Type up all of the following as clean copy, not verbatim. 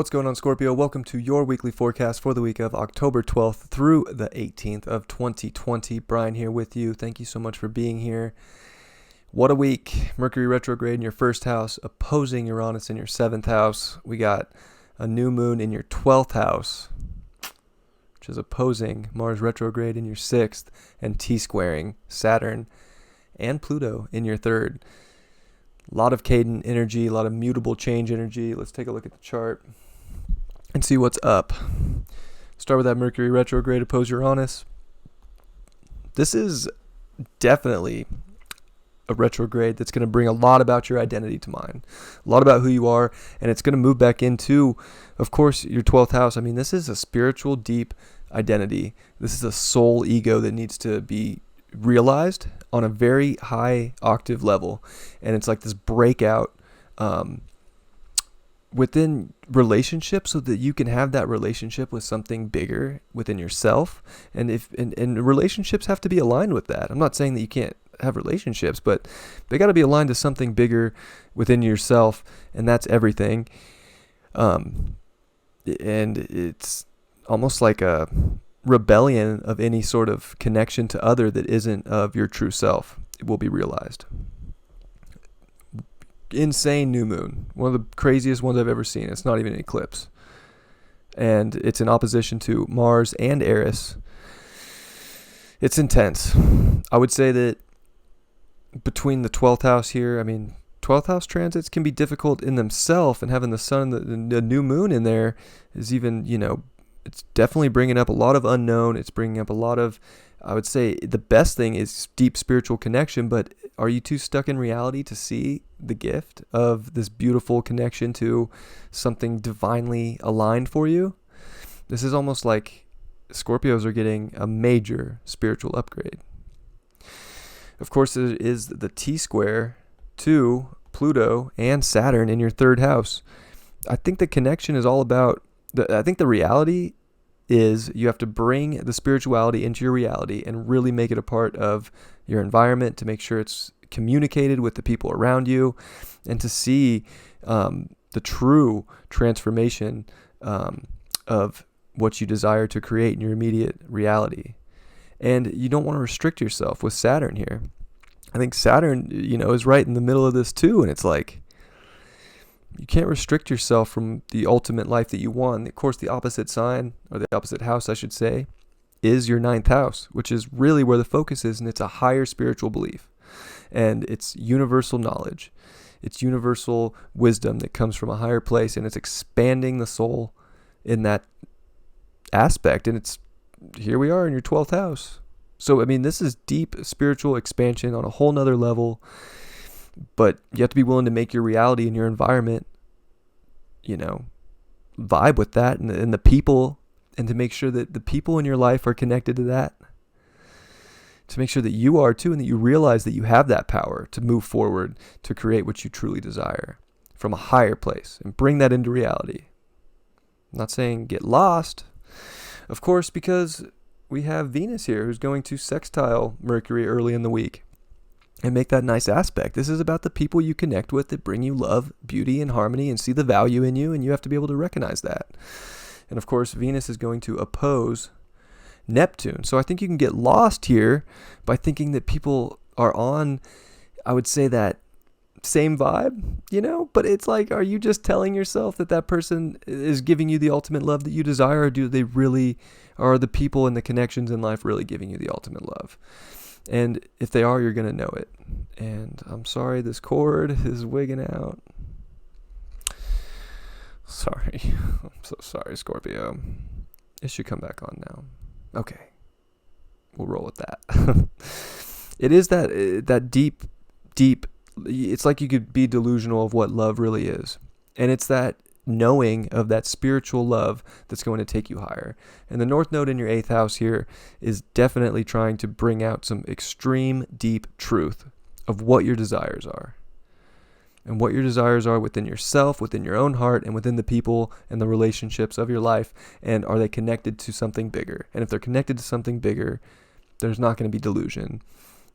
What's going on, Scorpio? Welcome to your weekly forecast for the week of October 12th through the 18th of 2020. Brian here with you. Thank you so much for being here. What a week. Mercury retrograde in your first house, opposing Uranus in your seventh house. We got a new moon in your 12th house, which is opposing Mars retrograde in your sixth, and T-squaring Saturn and Pluto in your third. A lot of cadent energy, a lot of mutable change energy. Let's take a look at the chart and see what's up. Start with that Mercury retrograde opposed Uranus. This is definitely a retrograde that's going to bring a lot about your identity to mind, a lot about who you are, and it's going to move back into, of course, your 12th house. I mean, this is a spiritual, deep identity. This is a soul ego that needs to be realized on a very high octave level, and it's like this breakout within relationships, so that you can have that relationship with something bigger within yourself. And relationships have to be aligned with that. I'm not saying that you can't have relationships, but they got to be aligned to something bigger within yourself, and that's everything. And it's almost like a rebellion of any sort of connection to other that isn't of your true self. It will be realized. Insane new moon, one of the craziest ones I've ever seen. It's not even an eclipse, and it's in opposition to Mars and Eris. It's intense. I would say that between the 12th house here, 12th house transits can be difficult in themselves, and having the sun and the new moon in there is even, it's definitely bringing up a lot of unknown. It's bringing up a lot of, I would say the best thing is deep spiritual connection, but are you too stuck in reality to see the gift of this beautiful connection to something divinely aligned for you? This is almost like Scorpios are getting a major spiritual upgrade. Of course, it is the T-square to Pluto and Saturn in your third house. I think the connection is all about, I think the reality is you have to bring the spirituality into your reality and really make it a part of your environment, to make sure it's communicated with the people around you, and to see the true transformation of what you desire to create in your immediate reality. And you don't want to restrict yourself with Saturn here. I think Saturn, is right in the middle of this too, and it's like, you can't restrict yourself from the ultimate life that you want. Of course, the opposite sign, or the opposite house, I should say, is your ninth house, which is really where the focus is, and it's a higher spiritual belief. And it's universal knowledge. It's universal wisdom that comes from a higher place, and it's expanding the soul in that aspect. And it's, here we are in your 12th house. So, this is deep spiritual expansion on a whole nother level. But you have to be willing to make your reality and your environment, vibe with that, and the people, and to make sure that the people in your life are connected to that. To make sure that you are too, and that you realize that you have that power to move forward, to create what you truly desire from a higher place, and bring that into reality. I'm not saying get lost, of course, because we have Venus here who's going to sextile Mercury early in the week and make that nice aspect. This is about the people you connect with that bring you love, beauty, and harmony, and see the value in you, and you have to be able to recognize that. And of course, Venus is going to oppose Neptune. So I think you can get lost here by thinking that people are on, I would say, that same vibe, but it's like, are you just telling yourself that that person is giving you the ultimate love that you desire, or do they really, are the people and the connections in life really giving you the ultimate love? And if they are, you're going to know it. And I'm sorry, this cord is wigging out. Sorry. I'm so sorry, Scorpio. It should come back on now. Okay. We'll roll with that. It is that deep, it's like you could be delusional of what love really is. And it's that knowing of that spiritual love that's going to take you higher. And the North Node in your 8th house here is definitely trying to bring out some extreme deep truth of what your desires are. And what your desires are within yourself, within your own heart, and within the people and the relationships of your life. And are they connected to something bigger? And if they're connected to something bigger, there's not going to be delusion.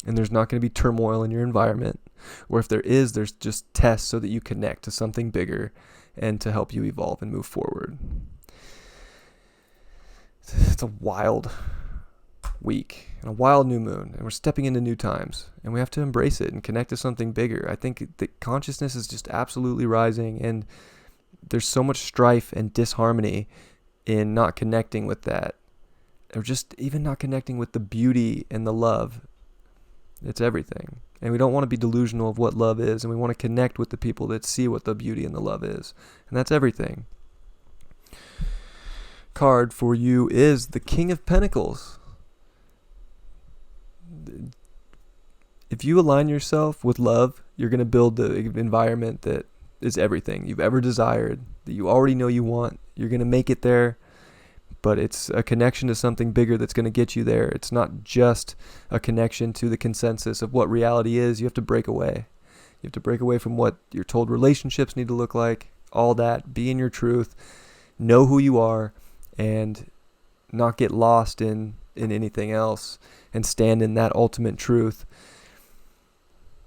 And there's not going to be turmoil in your environment. Or if there is, there's just tests so that you connect to something bigger and to help you evolve and move forward. It's a wild week and a wild new moon, and we're stepping into new times, and we have to embrace it and connect to something bigger. I think the consciousness is just absolutely rising, and there's so much strife and disharmony in not connecting with that, or just even not connecting with the beauty and the love. It's everything. And we don't want to be delusional of what love is, and we want to connect with the people that see what the beauty and the love is. And that's everything. Card for you is the King of Pentacles. If you align yourself with love, you're going to build the environment that is everything you've ever desired, that you already know you want. You're going to make it there, but it's a connection to something bigger that's going to get you there. It's not just a connection to the consensus of what reality is. You have to break away. You have to break away from what you're told relationships need to look like, all that. Be in your truth, know who you are, and not get lost in anything else, and stand in that ultimate truth.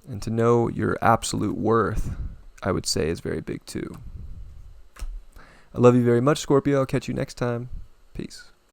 And to know your absolute worth, I would say, is very big too. I love you very much, Scorpio. I'll catch you next time. Peace.